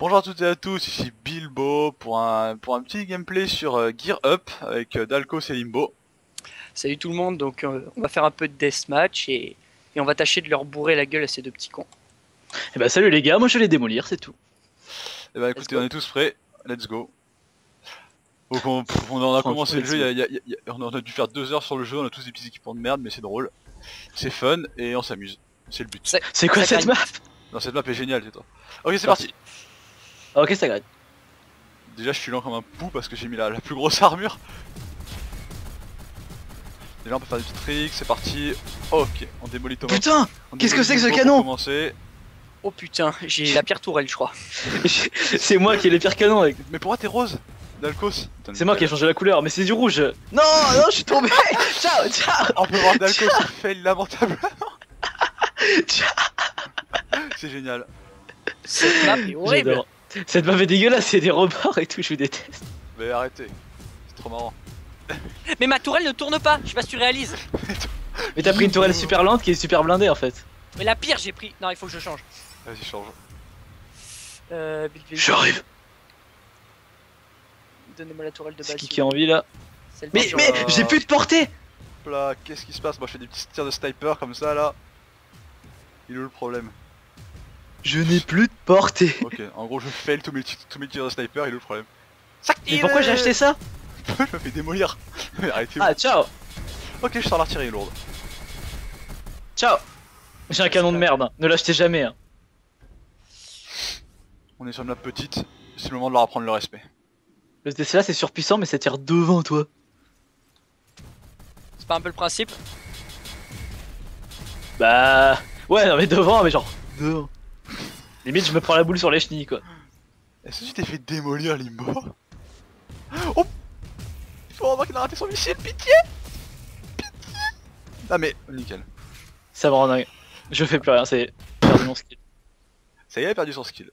Bonjour à toutes et à tous, ici Bilbo pour un petit gameplay sur Gear Up avec Dalkos et Limbo. Salut tout le monde, donc on va faire un peu de deathmatch et on va tâcher de leur bourrer la gueule à ces deux petits cons. Et bah salut les gars, moi je vais les démolir, c'est tout. Et bah écoutez, on est tous prêts, let's go. Donc on a commencé le jeu, on a dû faire 2 heures sur le jeu, on a tous des petits équipements de merde mais c'est drôle. C'est fun et on s'amuse, c'est le but. C'est quoi cette map? Non, cette map est géniale, c'est toi. Ok, c'est parti. Ok, ça gagne. Déjà je suis lent comme un pou parce que j'ai mis la plus grosse armure. Déjà on peut faire des petits tricks, c'est parti. Ok, on démolit Thomas. Putain, qu'est-ce que c'est que ce canon? Oh putain, j'ai la pire tourelle je crois. C'est moi qui ai les pires canons avec. Mais pourquoi t'es rose, Dalkos? C'est moi qui ai changé la couleur, mais c'est du rouge. Non, non, je suis tombé. Ciao, ciao. On peut voir Dalkos qui fail lamentablement. Ciao. C'est génial. Cette map est horrible. Cette map est dégueulasse, il y a des rebords et tout, je vous déteste. Mais arrêtez, c'est trop marrant. Mais ma tourelle ne tourne pas, je sais pas si tu réalises. Mais t'as pris une tourelle super lente qui est super blindée en fait. Mais la pire j'ai pris, non il faut que je change. Vas-y change. J'arrive. Donnez-moi la tourelle de base. C'est qui a envie là? Mais j'ai plus de portée. Là, qu'est-ce qui se passe? Moi je fais des petits tirs de sniper comme ça là. Il est où le problème? Je n'ai plus de portée. Ok, en gros je fail tous mes tirs de sniper, il est où le problème? Mais pourquoi j'ai acheté ça? Je me fais démolir. Mais arrêtez-vous. Ah ciao. Ok, je sors l'artillerie lourde. Ciao. J'ai un canon de merde, hein. Ne l'achetez jamais hein. On est sur une map petite, c'est le moment de leur apprendre le respect. Le Tesla c'est surpuissant mais ça tire devant toi. C'est pas un peu le principe? Bah... Ouais non mais devant mais genre... Devant. Limite je me prends la boule sur les chenilles quoi. Est-ce que tu t'es fait démolir Limbo? Oh! Il faut vraiment qu'il a raté son missile, pitié! Pitié! Ah mais, nickel. Ça me rend dingue. Je fais plus rien, c'est perdu mon skill. Ça y est, il a perdu son skill.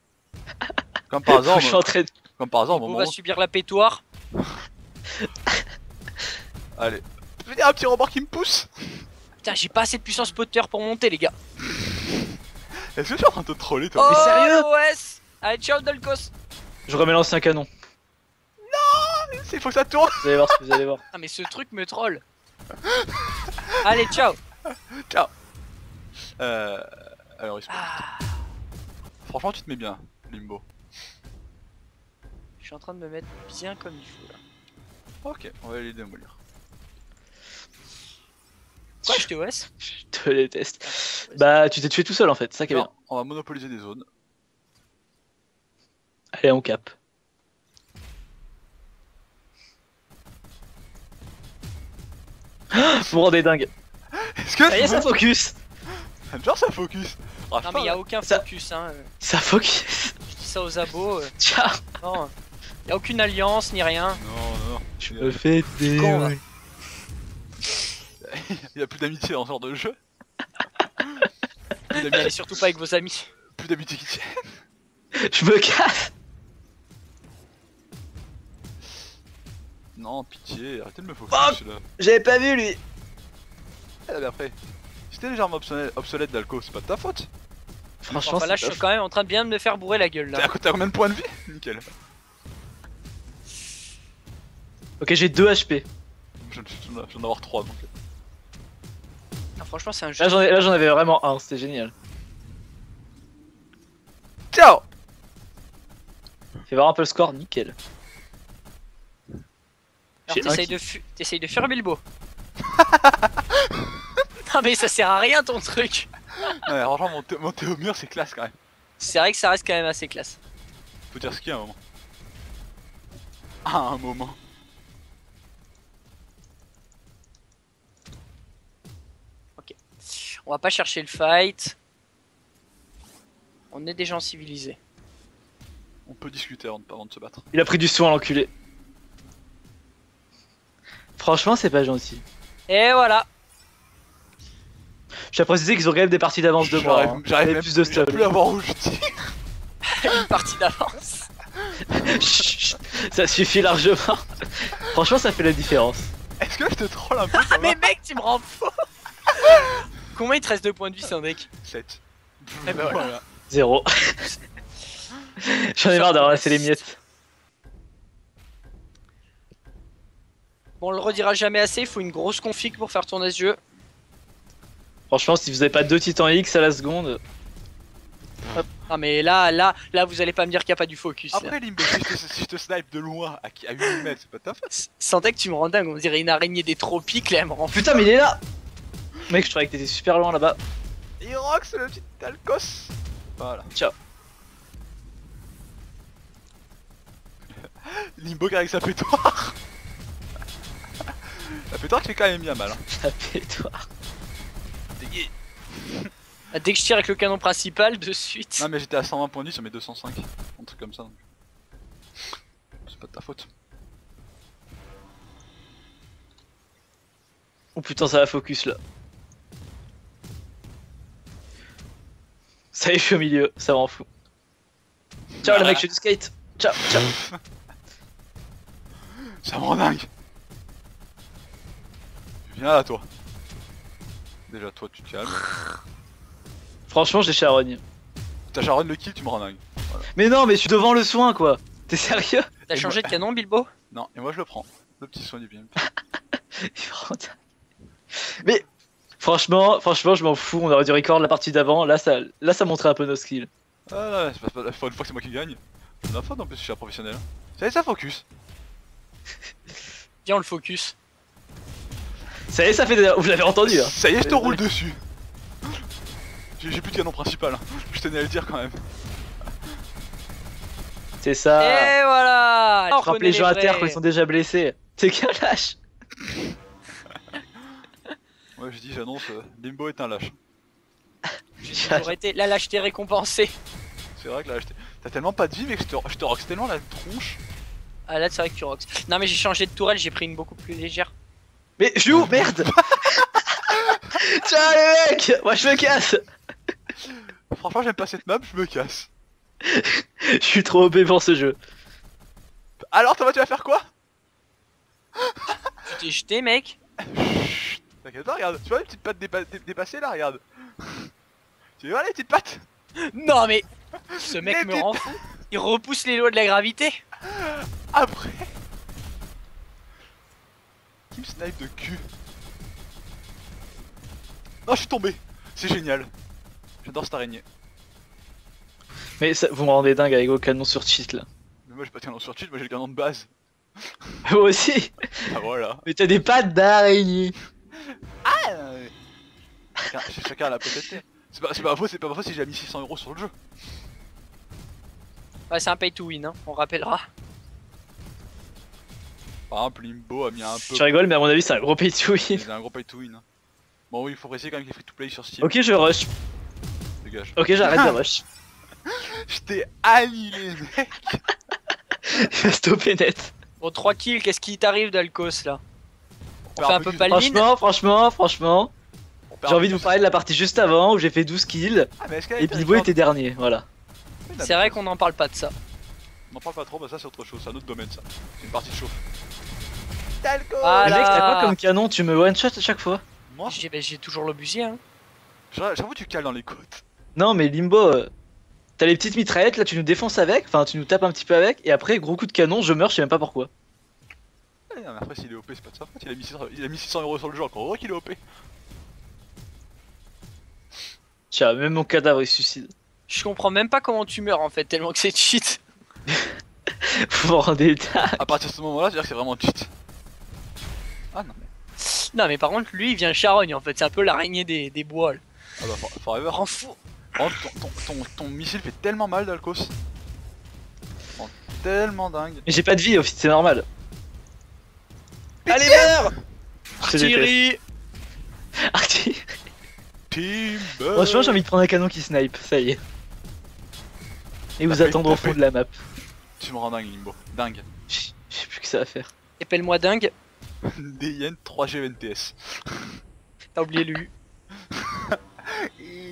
Comme par hasard, Je suis en train de... comme par hasard, au On moment va où... subir la pétoire. Allez. Je veux dire un petit rebord qui me pousse! Putain j'ai pas assez de puissance spotter pour monter les gars. Est-ce que tu es en train de te troller toi? Oh Mais sérieux? l'OS. Allez ciao Dalkos. Je remets l'ancien canon. Il faut que ça tourne! Vous allez voir ce que vous allez voir. Ah mais ce truc me troll. Allez ciao. Ciao! Alors, Ah, franchement, tu te mets bien, Limbo. je suis en train de me mettre bien comme il faut là. Ok, on va aller les démolir. Quoi je OS? Je te déteste. Bah tu t'es tué tout seul en fait, c'est ça qui est bien. Alors, on va monopoliser des zones. Allez on cap. Vous me rendez dingue. Est-ce que Ça y est ça focus. genre ça focus? Rage Non pas, mais y'a là. aucun Ça- focus hein. Ça focus. Je dis ça aux abos. Ciao. Non. Y'a aucune alliance ni rien. Non, non, Je me fais con, là. il y a plus d'amitié dans ce genre de jeu. Mais allez surtout pas avec vos amis. Plus d'amitié qui tient. Je me casse. Non, pitié, arrêtez de me focus Oh là. J'avais pas vu lui. Ah, mais après, si t'es légèrement obsolète d'Alco, c'est pas de ta faute. Franchement Enfin là je c'est suis quand même en train de bien de me faire bourrer la gueule T'es là. à combien de points de vie? Nickel. Ok j'ai 2 HP. Je viens d'en avoir 3 donc. Ah, franchement c'est un jeu. Là j'en avais vraiment un, c'était génial. Ciao! Fais voir un peu le score, nickel. Alors J'ai un t'essayes de fuir Bilbo. Non mais ça sert à rien ton truc. Ouais, franchement, monter au mur, c'est classe quand même. C'est vrai que ça reste quand même assez classe. Faut dire ce qu'il y a un moment. Ah, un moment. On va pas chercher le fight. On est des gens civilisés. On peut discuter avant de se battre. Il a pris du soin l'enculé. Franchement c'est pas gentil. Et voilà. Je tiens à préciser qu'ils ont quand même des parties d'avance de moi. Hein. J'arrive Et même plus de stuff. plus à voir où je tire. Une partie d'avance. Chut, ça suffit largement. Franchement ça fait la différence. Est-ce que je te troll un peu? Ah mais mec tu me rends fou. Combien il te reste de points de vie Sandek? 7. Eh ben voilà. 0. J'en ai marre de ramasser les miettes. Bon, on le redira jamais assez, il faut une grosse config pour faire tourner ce jeu. Franchement, si vous avez pas 2 titans X à la seconde. Ah mais là, vous allez pas me dire qu'il n'y a pas du focus. Là. Après Limbo, si je te snipe de loin à 8 mètres, c'est pas ta faute. Sentais que tu me rends dingue, on dirait une araignée des tropiques là, elle me rend Putain, mais il est là! Mec, je croyais que t'étais super loin là-bas. Irox, le petit Talcos. Voilà. Ciao. Limbo qui avec sa pétoire. La pétoire qui fait quand même bien mal. Hein. Tapez-toi. Dégué. Dès que je tire avec le canon principal, de suite. Non mais j'étais à 120 points de vie sur mes 205. Un truc comme ça donc. C'est pas de ta faute. Oh putain, ça va focus là. Ça y est, je suis au milieu, ça m'en fout. Ciao, le mec, je fais du skate. Ciao, ciao. Ça me rend dingue. Viens là toi. Déjà toi tu te calmes. Franchement, j'ai charogne. T'as Sharon le kill, tu me rends dingue. Voilà. Mais non, mais je suis devant le soin quoi. T'es sérieux? T'as changé de canon, Bilbo? Non, et moi je le prends. Le petit soin du BMP. Mais franchement, je m'en fous. On aurait dû record la partie d'avant. Là, ça montrait un peu nos skills. Ah là, c'est pas une fois que c'est moi qui gagne. C'est de ma faute en plus, je suis un professionnel. Ça y est, ça focus. Viens, on le focus. Ça y est, ça fait des... Vous l'avez entendu hein. Ça y est, je te roule dessus. J'ai plus de canon principal, hein. Je tenais à le dire quand même. C'est ça. Et voilà. Frappe les gens à terre quand ils sont déjà blessés. T'es qu'un lâche. Ouais, je dis, j'annonce, Limbo est un lâche. J'aurais été la lâcheté récompensée. C'est vrai que là, t'as tellement pas de vie, mais que je te rox tellement la tronche. Ah là, c'est vrai que tu rocks. Non, mais j'ai changé de tourelle, j'ai pris une beaucoup plus légère. Mais je joue, merde. Ciao les mecs. Moi je me casse. Franchement, j'aime pas cette map, je me casse. Je suis trop OP pour ce jeu. Alors, toi, tu vas faire quoi? Tu t'es jeté, mec. Chut, t'inquiète pas, regarde. Tu vois les petites pattes dépassées là, regarde. Tu vois les petites pattes? Non, mais ce mec Les me petites- rend fou. Il repousse les lois de la gravité. Après. Qui me snipe de cul? Non, je suis tombé. C'est génial. J'adore cette araignée. Mais ça, vous me rendez dingue avec vos canons sur cheat là. Mais moi, j'ai pas de canon sur cheat, moi j'ai le canon de base. Moi aussi. Ah voilà. Mais t'as des pattes d'araignée. Ah chacun a la peut-être. C'est pas faux, si j'ai mis 600 € sur le jeu. Ouais, c'est un pay to win, hein, on rappellera. Par exemple, Limbo a mis un peu. Tu rigoles, mais à mon avis, c'est un gros pay to win. Il a un gros pay to win. Hein. Bon, oui, il faut préciser quand même qu'il est free to play sur Steam. Ok, je rush. Dégage. Ok, j'arrête de rush. Je t'ai annihilé, mec. Il va stopper net. Bon, 3 kills, qu'est-ce qui t'arrive, Dalcos là? On fait un peu plus- Palmine. Franchement, on perd j'ai un envie peu de vous plus. parler de la partie juste avant où j'ai fait 12 kills Ah, mais est-ce qu'elle et Bilbo était dernier, voilà. C'est vrai qu'on n'en parle pas de ça. On n'en parle pas trop, bah ça c'est autre chose, c'est un autre domaine ça. C'est une partie de chauffe. Talco Ah Mais mec, là. t'as quoi comme canon? Tu me one shot à chaque fois? Moi, J'ai toujours l'obusier, hein. j'avoue tu cales dans les côtes. Non, mais Limbo, t'as les petites mitraillettes là, tu nous défonces avec, enfin tu nous tapes un petit peu avec, et après, gros coup de canon, je meurs, je sais même pas pourquoi. Eh, mais après s'il est OP c'est pas de sa faute, il a mis 600 € sur le jeu encore, heureux qu'il est OP. Tiens, même mon cadavre il se suicide. Je comprends même pas comment tu meurs en fait, tellement que c'est cheat. Vous m'en rendez dingue. À partir de ce moment là, c'est-à-dire que c'est vraiment cheat. Ah non mais... Non, mais par contre, lui il vient charogne en fait, c'est un peu l'araignée des bois. Là. Ah bah forever. Rend fou. Oh, ton missile fait tellement mal Dalcos. Oh, tellement dingue. Mais j'ai pas de vie, au fait, c'est normal. Allez, meurs! Je te déteste. Thierry. Artillerie. Team Franchement, j'ai envie de prendre un canon qui snipe, ça y est. Et vous T'as fait- attendre au t'as fond fait- de la map. Tu me rends dingue Limbo, dingue. Je sais plus que ça à faire. Épelle-moi dingue. DIN 3G NTS. T'as oublié lui.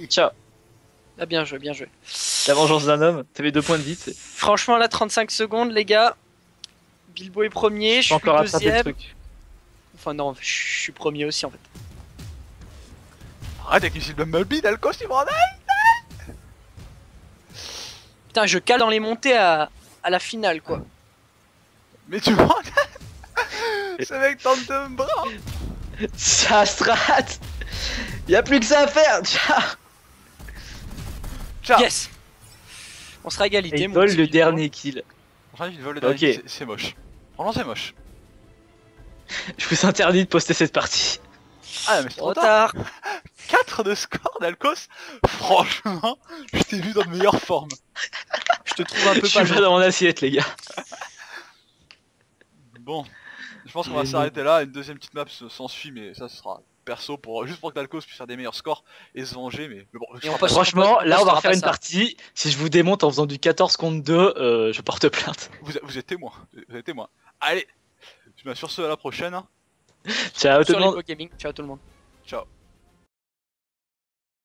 Ciao. Ah, bien joué, bien joué. La vengeance d'un homme, t'avais 2 points de vie, c'est Franchement, là, 35 secondes, les gars. Bilbo est premier, je suis encore rattrapé le deuxième. truc. Enfin, non, je suis premier aussi en fait. Arrête avec missile Bumblebee Dalcos, tu me rends dingue. Putain, je cale dans les montées à la finale, quoi. Mais tu vois, ce mec tente de me bras. Ça strat. Y'a plus que ça à faire. Ciao. Ciao. Yes. On sera à égalité. Et il mon vole petit le Pipo. dernier kill. Enfin, il vole le Ok. dernier, c'est moche. Franchement, c'est moche. Je vous interdis de poster cette partie. Ah, mais c'est trop Trop tard. tard. 4 de score d'Alcos. Franchement, je t'ai vu dans de meilleures formes. Je te trouve un peu Je suis pas pas loin. dans mon assiette, les gars. Bon, je pense qu'on va Mais s'arrêter là. Une deuxième petite map s'ensuit, mais ça ce sera perso pour juste pour que Dalcos puisse faire des meilleurs scores et se venger. Mais bon, je Et on crois passe- pas- Franchement, là, on va postera refaire pas une ça. partie. Si je vous démonte en faisant du 14 contre 2, je porte plainte. vous êtes témoin. Vous êtes témoin. Allez, sur ce à la prochaine. Ciao tout Sur le les monde. Pokémon. Ciao tout le monde. Ciao.